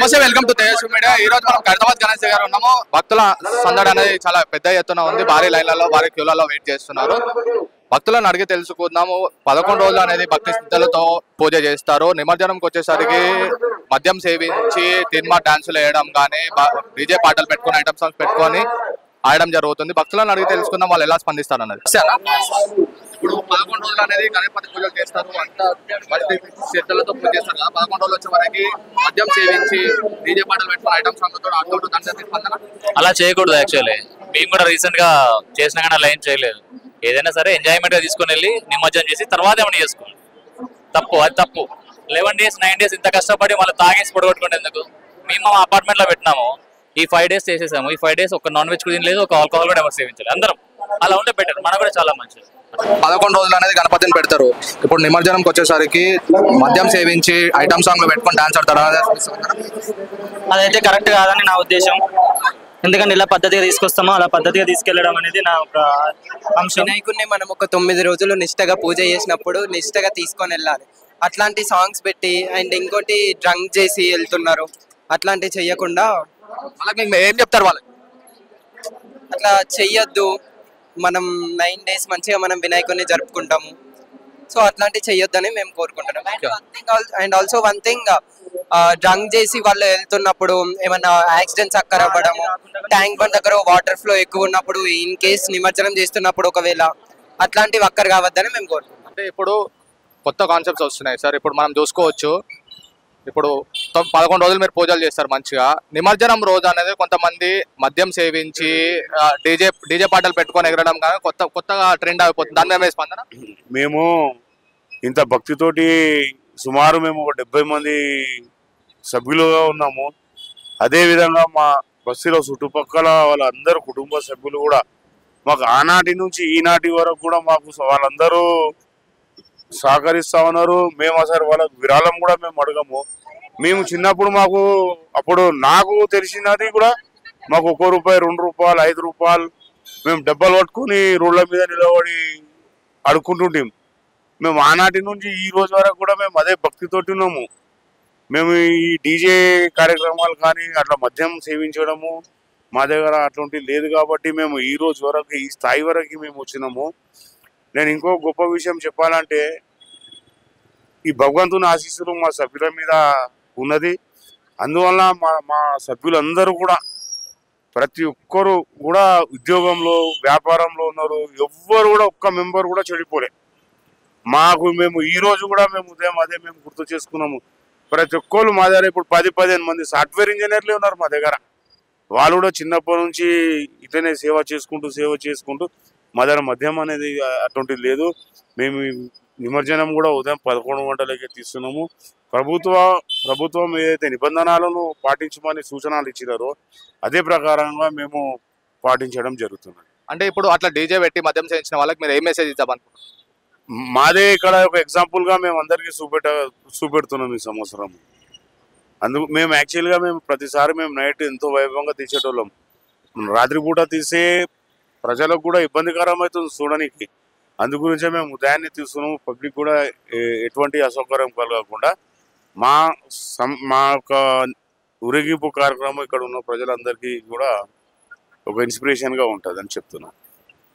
నమస్తే, welcome to Tejaswi media. ఈ రోజు మనం ఖైరతాబాద్ గణేష్ దగ్గర ఉన్నాము. భక్తుల సందడి అనేది చాలా పెద్ద ఎత్తున ఉంది. భారీ లైన్లలో భారీ క్యూలలో వెయిట్ చేస్తున్నారు. భక్తులను అడిగి తెలుసుకుందాము. 11 రోజులు అనేది భక్తి శ్రద్ధలతో పూజ చేస్తారు. నిమజ్జనంకి వచ్చేసరికి మద్యం సేవించి తిన్మా డాన్సులు వేయడం కానీ డీజే పాటలు పెట్టుకుని ఐటమ్ సాంగ్స్ పెట్టుకొని ఆడడం జరుగుతుంది. భక్తులను అడిగి తెలుసుకుందాం వాళ్ళు ఎలా స్పందిస్తారు అన్నది. ఇప్పుడు 11 రోజులు అనేది గణపతి పూజలు చేస్తారు, అంతా భక్తి శ్రద్ధలతో పూజ చేస్తారు కదా. 11 రోజులు వచ్చే వరకు మద్యం సేవించి డీజే పాటలు పెట్టుకుని ఐటమ్ సాంగ్లతో ఆడుతూ దాని అలా చేయకూడదు. యాక్చువల్లీ మేము కూడా రీసెంట్ గా చేసినా కానీ అలా ఏం చేయలేదు. ఏదైనా సరే ఎంజాయ్మెంట్ గా తీసుకుని వెళ్ళి నిమజ్జనం చేసి తర్వాత ఏమైనా చేసుకోవాలి. తప్పు, అది తప్పు. 11 days 9 days ఇంత కష్టపడి మళ్ళీ తాగేసి పొడగొట్టుకునేందుకు. మేము మా అపార్ట్మెంట్ లో పెట్టినాము, ఈ 5 days చేసేసాము. ఈ 5 days ఒక నాన్ వెజ్ కూడా తినలేదు, ఒక ఆల్కహాల్ కూడా ఎవరు సేవించాలి. అందరం అలా ఉంటే బెటర్, మనకు కూడా చాలా మంచిది. 11 రోజులు అనేది గణపతిని పెడతారు. ఇప్పుడు నిమజ్జనంకి వచ్చేసరికి మద్యం సేవించి ఐటమ్ సాంగ్లు పెట్టుకొని డాన్స్ ఆడతారు. అదైతే కరెక్ట్ కాదని నా ఉద్దేశం. ఎందుకంటే ఇలా పద్ధతిగా తీసుకొస్తామో అలా పద్ధతిగా తీసుకెళ్లడం అనేది నా ఒక అంశం. వినాయకుడిని మనం ఒక 9 రోజులు నిష్టగా పూజ చేసినప్పుడు నిష్టగా తీసుకొని వెళ్ళాలి. అట్లాంటి సాంగ్స్ పెట్టి అండ్ ఇంకోటి డ్రంక్ చేసి వెళ్తున్నారు, అట్లాంటివి చెయ్యకుండా. అలాగే ఏం చెప్తారు వాళ్ళకి? అట్లా చెయ్యొద్దు. మనం 9 days మంచిగా మనం వినాయకుడిని జరుపుకుంటాము. సో అట్లాంటివి చెయ్యొద్దని మేము కోరుకుంటున్నాం. And also one thing, drunk చేసి వాళ్ళు వెళ్తున్నప్పుడు ఏమన్నా యాక్సిడెంట్స్ అక్కర్ అవ్వడము, ట్యాంక్ బండ్ దగ్గర వాటర్ ఫ్లో ఎక్కువ ఉన్నప్పుడు ఇన్ కేస్ నిమజ్జనం చేస్తున్నప్పుడు ఒకవేళ అట్లాంటివి అక్కర్ కావద్దని మేము కోరుకుంటాం. అంటే ఇప్పుడు కొత్త కాన్సెప్ట్స్ వస్తున్నాయి సార్. ఇప్పుడు మనం చూసుకోవచ్చు, ఇప్పుడు 11 రోజులు మీరు పూజలు చేస్తారు మంచిగా. నిమజ్జనం రోజు అనేది కొంతమంది మద్యం సేవించి డీజే పాటలు పెట్టుకొని ఎగరడం కానీ కొత్తగా ట్రెండ్ అయిపోతుంది. దాని మీద స్పందన? మేము ఇంత భక్తితోటి సుమారు మేము ఒక 70 మంది సభ్యులుగా ఉన్నాము. అదేవిధంగా మా బస్సులో చుట్టుపక్కల వాళ్ళందరూ కుటుంబ సభ్యులు కూడా మాకు ఆనాటి నుంచి ఈనాటి వరకు కూడా మాకు వాళ్ళందరూ సహకరిస్తా ఉన్నారు. మేము అసలు వాళ్ళకు విరాళం కూడా మేము అడగము. మేము చిన్నప్పుడు మాకు అప్పుడు నాకు తెలిసినది కూడా మాకు ₹1, ₹2, ₹5 మేము డబ్బాలు పట్టుకుని రోడ్ల మీద నిలబడి అడుక్కుంటుంటాం. మేము ఆనాటి నుంచి ఈ రోజు వరకు కూడా మేము అదే భక్తితోటి ఉన్నాము. మేము ఈ డీజే కార్యక్రమాలు కానీ అట్లా మద్యం సేవించడము మా దగ్గర అట్లాంటివి లేదు. కాబట్టి మేము ఈ రోజు వరకు ఈ స్థాయి వరకు మేము వచ్చినాము. నేను ఇంకో గొప్ప విషయం చెప్పాలంటే, ఈ భగవంతుని ఆశీస్సులు మా సభ్యుల మీద ఉన్నది. అందువల్ల మా సభ్యులందరూ కూడా ప్రతి ఒక్కరు కూడా ఉద్యోగంలో వ్యాపారంలో ఉన్నారు. ఎవ్వరు కూడా ఒక్క మెంబర్ కూడా చెడిపోలే. మేము ఈ రోజు కూడా మేము ఉదయం అదే మేము గుర్తు చేసుకున్నాము. ప్రతి ఒక్కరు మా దగ్గర ఇప్పుడు 10-15 మంది సాఫ్ట్వేర్ ఇంజనీర్లే ఉన్నారు మా దగ్గర. వాళ్ళు కూడా చిన్నప్పటి నుంచి ఇట్లనే సేవ చేసుకుంటూ మా దగ్గర మద్యం అనేది అటువంటిది లేదు. మేము నిమజ్జనం కూడా ఉదయం 11 గంటలకే తీస్తున్నాము. ప్రభుత్వం ఏదైతే నిబంధనలను పాటించమని సూచనలు ఇచ్చినారో అదే ప్రకారంగా మేము పాటించడం జరుగుతుంది. అంటే ఇప్పుడు అట్లా డీజే పెట్టి మద్యం సేవించిన వాళ్ళకి మీరు ఏ మెసేజ్ ఇద్దామనుకుంటున్నారు? మాదే ఇక్కడ ఒక ఎగ్జాంపుల్గా మేము అందరికీ చూపెడుతున్నాం ఈ సంవత్సరం. అందుకు మేము యాక్చువల్గా ప్రతిసారి మేము నైట్ ఎంతో వైభవంగా తీసేటోళ్ళం. రాత్రిపూట తీసే ప్రజలకు కూడా ఇబ్బందికరం అవుతుంది చూడడానికి. అందుగురించే మేము ఉదయాన్నే తీస్తున్నాము. పబ్లిక్ కూడా ఎటువంటి అసౌకర్యం కలగకుండా మా యొక్క ఊరేగింపు కార్యక్రమం ఇక్కడ ఉన్న ప్రజలందరికీ కూడా ఒక ఇన్స్పిరేషన్గా ఉంటుంది అని చెప్తున్నాను.